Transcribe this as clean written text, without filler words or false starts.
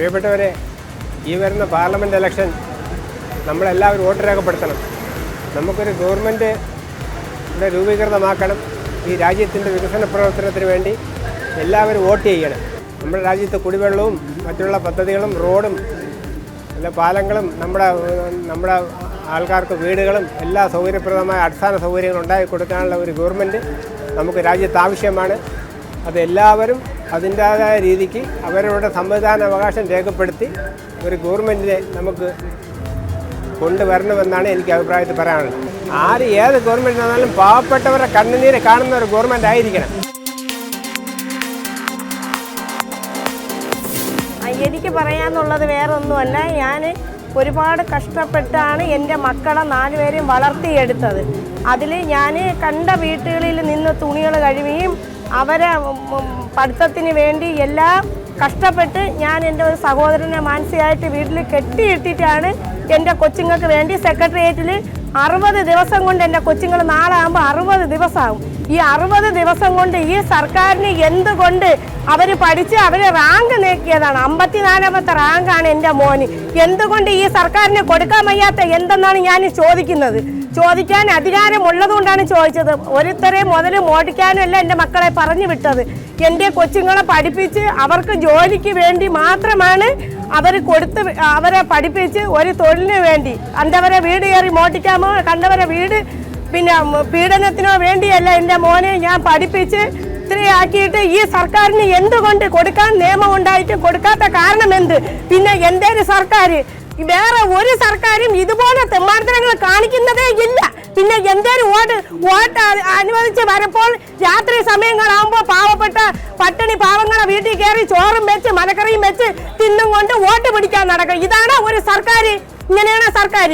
പ്രിയപ്പെട്ടവരെ, ഈ വരുന്ന പാർലമെൻറ്റ് ഇലക്ഷൻ നമ്മളെല്ലാവരും വോട്ട് രേഖപ്പെടുത്തണം. നമുക്കൊരു ഗവൺമെൻറ് ഇവിടെ രൂപീകൃതമാക്കണം. ഈ രാജ്യത്തിൻ്റെ വികസന പ്രവർത്തനത്തിന് വേണ്ടി എല്ലാവരും വോട്ട് ചെയ്യണം. നമ്മുടെ രാജ്യത്ത് കുടിവെള്ളവും മറ്റുള്ള പദ്ധതികളും റോഡും എല്ലാ പാലങ്ങളും നമ്മുടെ ആൾക്കാർക്ക് വീടുകളും എല്ലാ സൗകര്യപ്രദമായ അടിസ്ഥാന സൗകര്യങ്ങളും ഉണ്ടാക്കി കൊടുക്കാനുള്ള ഒരു ഗവൺമെൻറ് നമുക്ക് രാജ്യത്ത് ആവശ്യമാണ്. അതെല്ലാവരും അതിൻ്റേതായ രീതിക്ക് അവരുടെ സമ്മതിദാനാവകാശം രേഖപ്പെടുത്തി ഒരു ഗവൺമെൻറ്റിനെ നമുക്ക് കൊണ്ടുവരണമെന്നാണ് എനിക്ക് അഭിപ്രായത്തിൽ പറയാനുള്ളത്. ഏത് ഗവൺമെൻറ് ആണെങ്കിലും പാവപ്പെട്ടവരുടെ കണ്ണുനീര് കാണുന്ന ഒരു ഗവൺമെൻറ് ആയിരിക്കണം. എനിക്ക് പറയാനുള്ളത് വേറൊന്നുമല്ല. ഞാൻ ഒരുപാട് കഷ്ടപ്പെട്ടാണ് എൻ്റെ മക്കളെ 4 പേരെയും വളർത്തിയെടുത്തത്. അതിൽ ഞാൻ കണ്ട വീട്ടുകളിൽ നിന്ന് തുണികൾ കഴുകുകയും അവരെ പഠിത്തത്തിന് വേണ്ടി എല്ലാം കഷ്ടപ്പെട്ട് ഞാൻ എൻ്റെ ഒരു സഹോദരനെ മാനസികമായിട്ട് വീട്ടിൽ കെട്ടിയിട്ടിട്ടാണ് എൻ്റെ കൊച്ചുങ്ങൾക്ക് വേണ്ടി സെക്രട്ടേറിയറ്റിൽ 60 ദിവസം കൊണ്ട് എൻ്റെ കൊച്ചുങ്ങൾ നാളെ ആകുമ്പോൾ 60 ദിവസമാകും. ഈ 60 ദിവസം കൊണ്ട് ഈ സർക്കാരിന് എന്തുകൊണ്ട് അവർ പഠിച്ച് അവർ റാങ്ക് നേക്കിയതാണ്. 54ാമത്തെ റാങ്കാണ് എൻ്റെ മോന്. എന്തുകൊണ്ട് ഈ സർക്കാരിന് കൊടുക്കാൻ വയ്യാത്ത എന്തെന്നാണ് ഞാൻ ചോദിക്കുന്നത്. ചോദിക്കാൻ അധികാരമുള്ളതുകൊണ്ടാണ് ചോദിച്ചത്. ഒരുത്തരെ മുതൽ മോടിക്കാനുമല്ല എൻ്റെ മക്കളെ പറഞ്ഞു വിട്ടത്. എൻ്റെ കൊച്ചുങ്ങളെ പഠിപ്പിച്ച് അവർക്ക് ജോലിക്ക് വേണ്ടി മാത്രമാണ് അവരെ പഠിപ്പിച്ച് ഒരു തൊഴിലിന് വേണ്ടി. കണ്ടവരെ വീട് കയറി മോട്ടിക്കാമോ, കണ്ടവരെ വീട് പീഡനത്തിനോ വേണ്ടിയല്ല എൻ്റെ മോനെ ഞാൻ പഠിപ്പിച്ച് ഇത്രയാക്കിയിട്ട് ഈ സർക്കാരിന് എന്തുകൊണ്ട് കൊടുക്കാൻ നിയമം ഉണ്ടായിട്ടും കൊടുക്കാത്ത കാരണം എന്ത്? പിന്നെ എൻ്റെ ഒരു സർക്കാർ, വേറെ ഒരു സർക്കാരും ഇതുപോലെ തെമ്മാർത്തനങ്ങൾ കാണിക്കുന്നതേ ഇല്ല. പിന്നെ എന്തേലും വോട്ട് അനുവദിച്ച് വരുമ്പോൾ രാത്രി സമയങ്ങളാകുമ്പോൾ പാവപ്പെട്ട പട്ടിണി പാവങ്ങളെ വീട്ടിൽ കയറി ചോറും വെച്ച് മലക്കറിയും വെച്ച് തിന്നും കൊണ്ട് വോട്ട് പിടിക്കാൻ നടക്കും. ഇതാണ് ഒരു സർക്കാർ? ഇങ്ങനെയാണ് സർക്കാർ?